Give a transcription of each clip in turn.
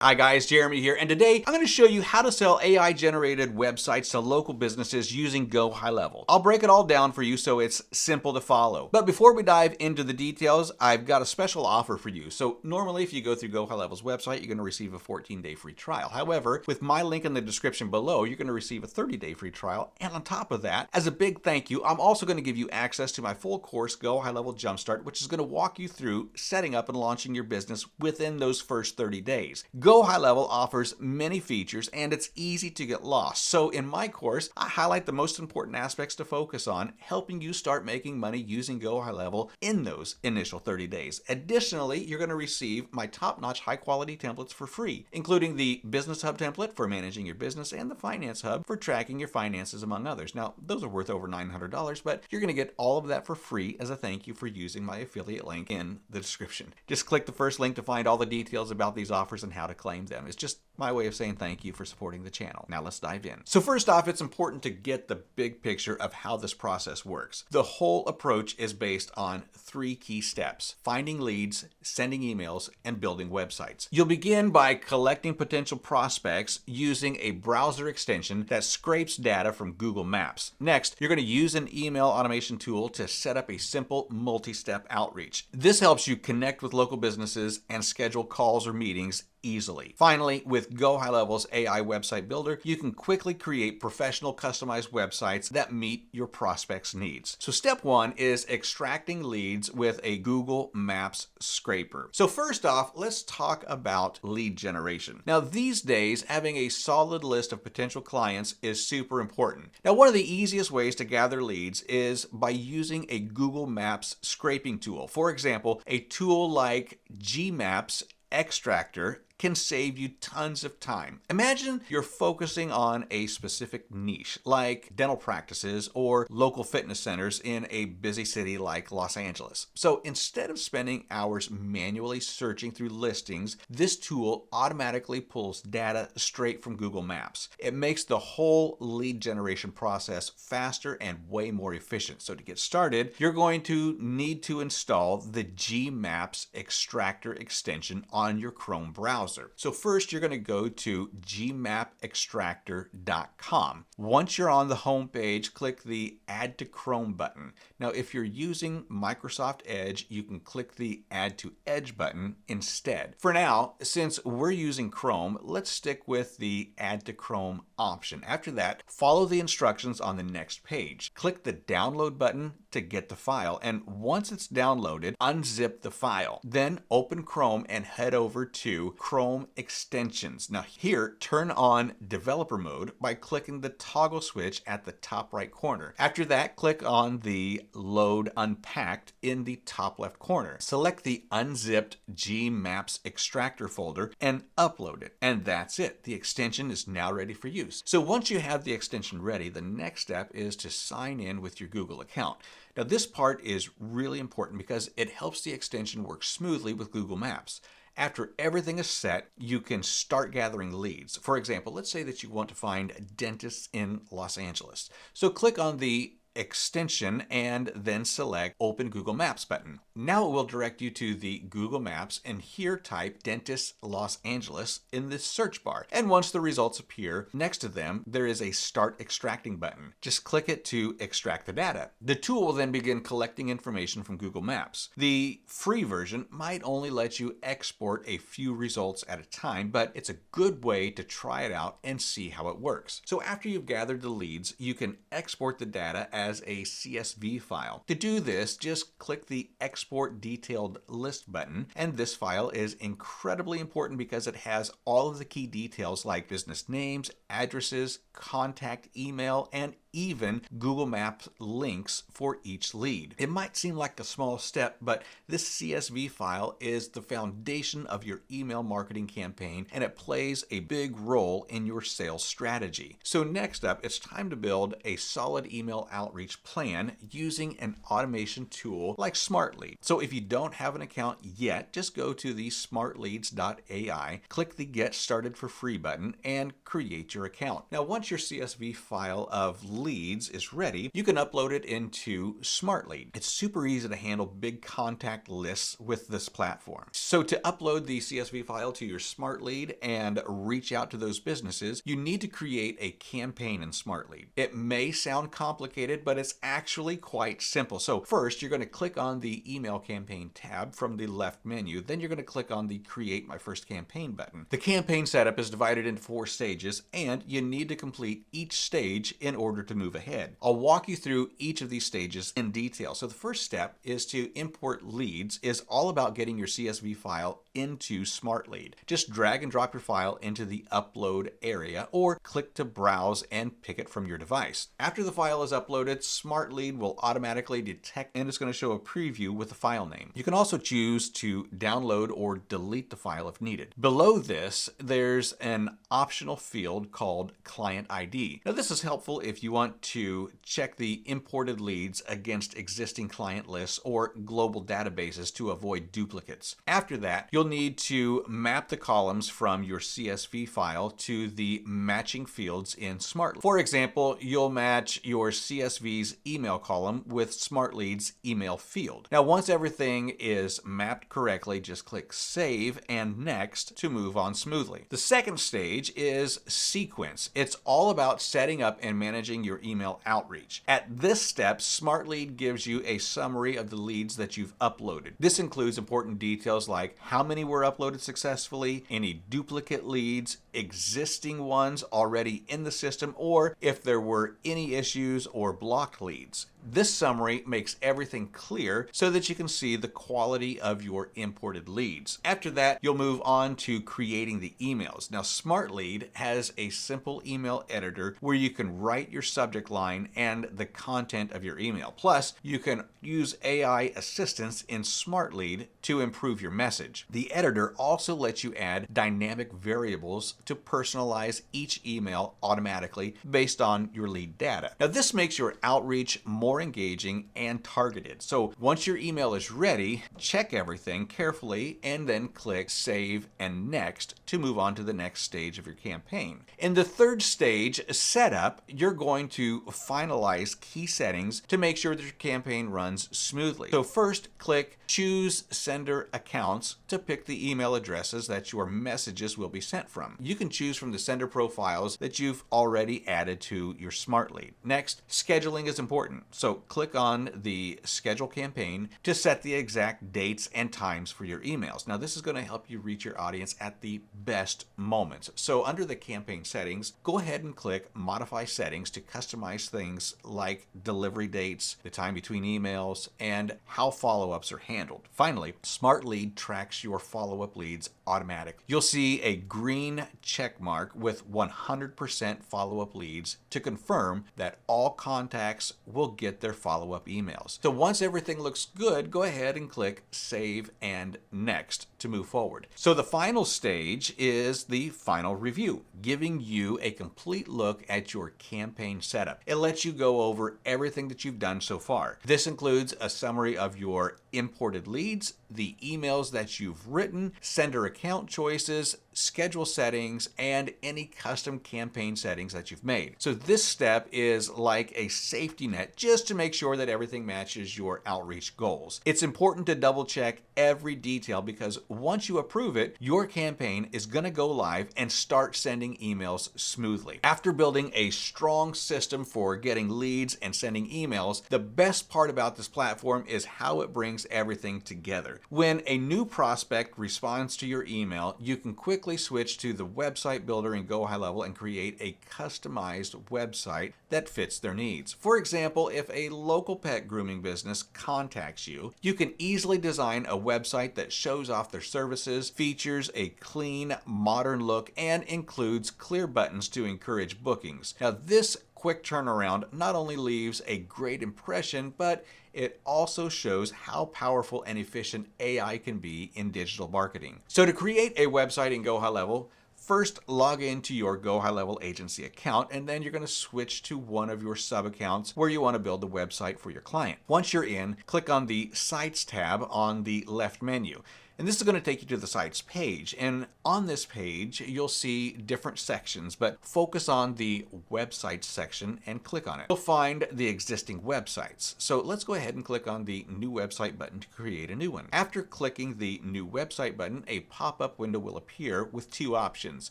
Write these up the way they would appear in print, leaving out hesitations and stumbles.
Hi guys, Jeremy here, and today I'm going to show you how to sell AI-generated websites to local businesses using Go High Level. I'll break it all down for you so it's simple to follow. But before we dive into the details, I've got a special offer for you. So normally if you go through Go High Level's website, you're going to receive a 14-day free trial. However, with my link in the description below, you're going to receive a 30-day free trial. And on top of that, as a big thank you, I'm also going to give you access to my full course, Go High Level Jumpstart, which is going to walk you through setting up and launching your business within those first 30 days. Go High Level offers many features and it's easy to get lost. So in my course, I highlight the most important aspects to focus on, helping you start making money using Go High Level in those initial 30 days. Additionally, you're going to receive my top-notch high-quality templates for free, including the Business Hub template for managing your business and the Finance Hub for tracking your finances, among others. Now, those are worth over $900, but you're going to get all of that for free as a thank you for using my affiliate link in the description. Just click the first link to find all the details about these offers and how to claim them. It's just my way of saying thank you for supporting the channel. Now let's dive in. So first off, it's important to get the big picture of how this process works. The whole approach is based on 3 key steps: finding leads, sending emails, and building websites. You'll begin by collecting potential prospects using a browser extension that scrapes data from Google Maps. Next, you're going to use an email automation tool to set up a simple multi-step outreach. This helps you connect with local businesses and schedule calls or meetings easily. Finally, with Go High Level's AI website builder, you can quickly create professional customized websites that meet your prospects' needs. So step 1 is extracting leads with a Google Maps scraper. So first off, let's talk about lead generation. Now these days, having a solid list of potential clients is super important. Now one of the easiest ways to gather leads is by using a Google Maps scraping tool. For example, a tool like Gmaps Extractor can save you tons of time. Imagine you're focusing on a specific niche, like dental practices or local fitness centers in a busy city like Los Angeles. So instead of spending hours manually searching through listings, this tool automatically pulls data straight from Google Maps. It makes the whole lead generation process faster and way more efficient. So to get started, you're going to need to install the Gmaps Extractor extension on your Chrome browser. So first you're going to go to gmapextractor.com. Once you're on the home page, click the Add to Chrome button. Now if you're using Microsoft Edge, you can click the Add to Edge button instead. For now, since we're using Chrome, let's stick with the Add to Chrome option. After that, follow the instructions on the next page. Click the Download button to get the file, and once it's downloaded, unzip the file. Then open Chrome and head over to Chrome Extensions. Now here, turn on developer mode by clicking the toggle switch at the top right corner. After that, click on the Load Unpacked in the top left corner. Select the unzipped Gmaps Extractor folder and upload it. And that's it. The extension is now ready for use. So once you have the extension ready, the next step is to sign in with your Google account. Now this part is really important because it helps the extension work smoothly with Google Maps. After everything is set, you can start gathering leads. For example, let's say that you want to find dentists in Los Angeles. So click on the extension and then select Open Google Maps button. Now it will direct you to the Google Maps, and here type Dentist Los Angeles in the search bar. And once the results appear, next to them there is a Start Extracting button. Just click it to extract the data. The tool will then begin collecting information from Google Maps. The free version might only let you export a few results at a time, but it's a good way to try it out and see how it works. So after you've gathered the leads, you can export the data as a CSV file. To do this, just click the Export Detailed List button, and this file is incredibly important because it has all of the key details like business names, addresses, contact email, and even Google Maps links for each lead. It might seem like a small step, but this CSV file is the foundation of your email marketing campaign, and it plays a big role in your sales strategy. So next up, it's time to build a solid email outreach outreach plan using an automation tool like SmartLead. So if you don't have an account yet, just go to the smartleads.ai, click the Get Started for Free button, and create your account. Now, once your CSV file of leads is ready, you can upload it into SmartLead. It's super easy to handle big contact lists with this platform. So to upload the CSV file to your SmartLead and reach out to those businesses, you need to create a campaign in SmartLead. It may sound complicated, but it's actually quite simple. So first, you're going to click on the Email Campaign tab from the left menu. Then you're going to click on the Create My First Campaign button. The campaign setup is divided into 4 stages, and you need to complete each stage in order to move ahead. I'll walk you through each of these stages in detail. So the first step is to import leads. Is all about getting your CSV file into SmartLead. Just drag and drop your file into the upload area or click to browse and pick it from your device. After the file is uploaded, SmartLead will automatically detect and it's going to show a preview with the file name. You can also choose to download or delete the file if needed. Below this, there's an optional field called Client ID. Now this is helpful if you want to check the imported leads against existing client lists or global databases to avoid duplicates. After that, you'll need to map the columns from your CSV file to the matching fields in SmartLead. For example, you'll match your CSV's email column with SmartLead's email field. Now, once everything is mapped correctly, just click Save and Next to move on smoothly. The second stage is Sequence. It's all about setting up and managing your email outreach. At this step, SmartLead gives you a summary of the leads that you've uploaded. This includes important details like how many were uploaded successfully, any duplicate leads, existing ones already in the system, or if there were any issues or blocked leads. This summary makes everything clear so that you can see the quality of your imported leads. After that, you'll move on to creating the emails. Now, SmartLead has a simple email editor where you can write your subject line and the content of your email. Plus, you can use AI assistance in SmartLead to improve your message. The editor also lets you add dynamic variables to personalize each email automatically based on your lead data. Now, this makes your outreach more engaging and targeted. So once your email is ready, check everything carefully and then click Save and Next to move on to the next stage of your campaign. In the third stage, Setup, you're going to finalize key settings to make sure that your campaign runs smoothly. So first, click Choose Sender Accounts to pick the email addresses that your messages will be sent from. You can choose from the sender profiles that you've already added to your SmartLead. Next, scheduling is important. So click on the Schedule Campaign to set the exact dates and times for your emails. Now, this is going to help you reach your audience at the best moments. So under the campaign settings, go ahead and click Modify Settings to customize things like delivery dates, the time between emails, and how follow-ups are handled. Finally, SmartLead tracks your follow-up leads automatically. You'll see a green check mark with 100% follow-up leads to confirm that all contacts will get their follow-up emails. So once everything looks good, go ahead and click Save and Next to move forward. So the final stage is the final review, giving you a complete look at your campaign setup. It lets you go over everything that you've done so far. This includes a summary of your imported leads, the emails that you've written, sender account choices, schedule settings, and any custom campaign settings that you've made. So this step is like a safety net just to make sure that everything matches your outreach goals. It's important to double check every detail because once you approve it, your campaign is going to go live and start sending emails smoothly. After building a strong system for getting leads and sending emails, the best part about this platform is how it brings everything together. When a new prospect responds to your email, you can quickly switch to the website builder in Go High Level and create a customized website that fits their needs. For example, if a local pet grooming business contacts you, you can easily design a website that shows off their services, features a clean, modern look, and includes clear buttons to encourage bookings. Now, this quick turnaround not only leaves a great impression, but it also shows how powerful and efficient AI can be in digital marketing. So to create a website in Go High Level, first log into your Go High Level agency account, and then you're going to switch to one of your sub accounts where you want to build the website for your client. Once you're in, click on the Sites tab on the left menu. And this is going to take you to the Sites page. And on this page, you'll see different sections, but focus on the Websites section and click on it. You'll find the existing websites. So let's go ahead and click on the New Website button to create a new one. After clicking the New Website button, a pop-up window will appear with two options,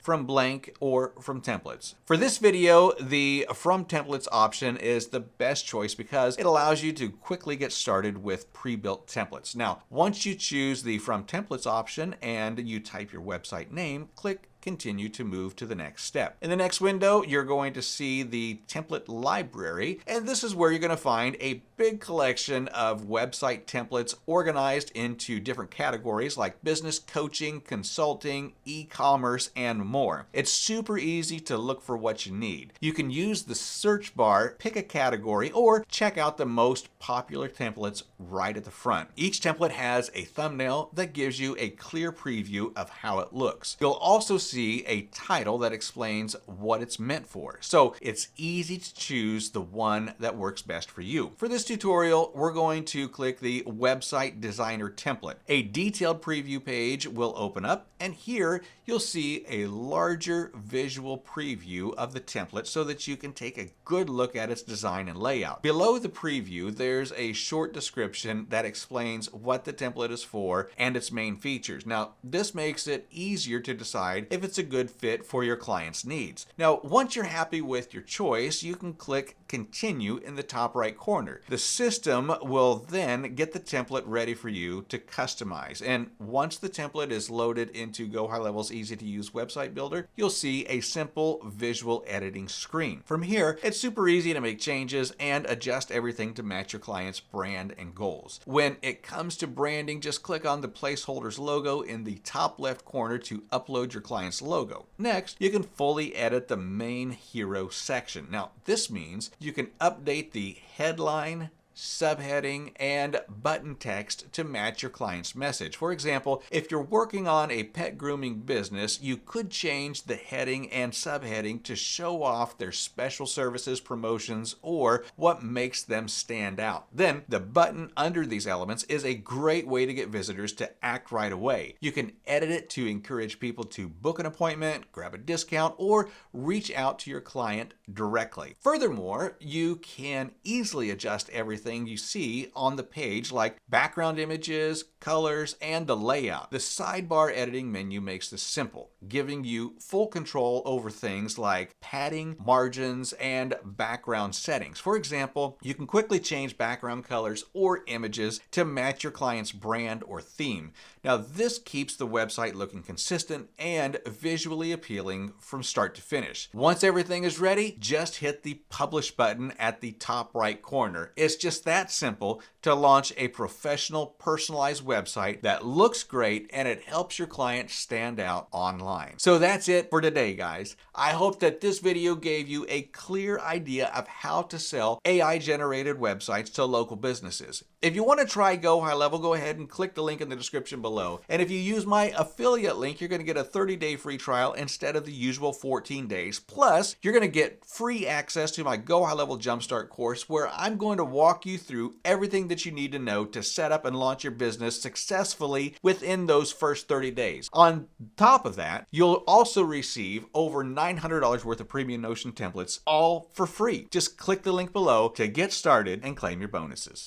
From Blank or From Templates. For this video, the From Templates option is the best choice because it allows you to quickly get started with pre-built templates. Now, once you choose the From Templates option and you type your website name, click Continue to move to the next step. In the next window, you're going to see the template library, and this is where you're going to find a big collection of website templates organized into different categories like business coaching, consulting, e-commerce, and more. It's super easy to look for what you need. You can use the search bar, pick a category, or check out the most popular templates right at the front. Each template has a thumbnail that gives you a clear preview of how it looks. You'll also see a title that explains what it's meant for. So it's easy to choose the one that works best for you. For this tutorial, we're going to click the Website Designer template. A detailed preview page will open up, and here you'll see a larger visual preview of the template so that you can take a good look at its design and layout. Below the preview, there's a short description that explains what the template is for and its main features. Now, this makes it easier to decide if it's a good fit for your client's needs. Now, once you're happy with your choice, you can click Continue in the top right corner. The system will then get the template ready for you to customize. And once the template is loaded into Go High Level's easy to use website builder, you'll see a simple visual editing screen. From here, it's super easy to make changes and adjust everything to match your client's brand and goals. When it comes to branding, just click on the placeholder's logo in the top left corner to upload your client's logo. Next, you can fully edit the main hero section. Now, this means you can update the headline, subheading, and button text to match your client's message. For example, if you're working on a pet grooming business, you could change the heading and subheading to show off their special services, promotions, or what makes them stand out. Then the button under these elements is a great way to get visitors to act right away. You can edit it to encourage people to book an appointment, grab a discount, or reach out to your client directly. Furthermore, you can easily adjust everything you see on the page, like background images, colors, and the layout. The sidebar editing menu makes this simple, giving you full control over things like padding, margins, and background settings. For example, you can quickly change background colors or images to match your client's brand or theme. Now, this keeps the website looking consistent and visually appealing from start to finish. Once everything is ready, just hit the Publish button at the top right corner. It's just that simple to launch a professional, personalized website that looks great and it helps your client stand out online. So that's it for today, guys. I hope that this video gave you a clear idea of how to sell AI-generated websites to local businesses. If you want to try Go High Level, go ahead and click the link in the description below. And if you use my affiliate link, you're going to get a 30-day free trial instead of the usual 14 days. Plus, you're going to get free access to my Go High Level Jumpstart course, where I'm going to walk you through everything that you need to know to set up and launch your business successfully within those first 30 days. On top of that, you'll also receive over $900 worth of premium Notion templates, all for free. Just click the link below to get started and claim your bonuses.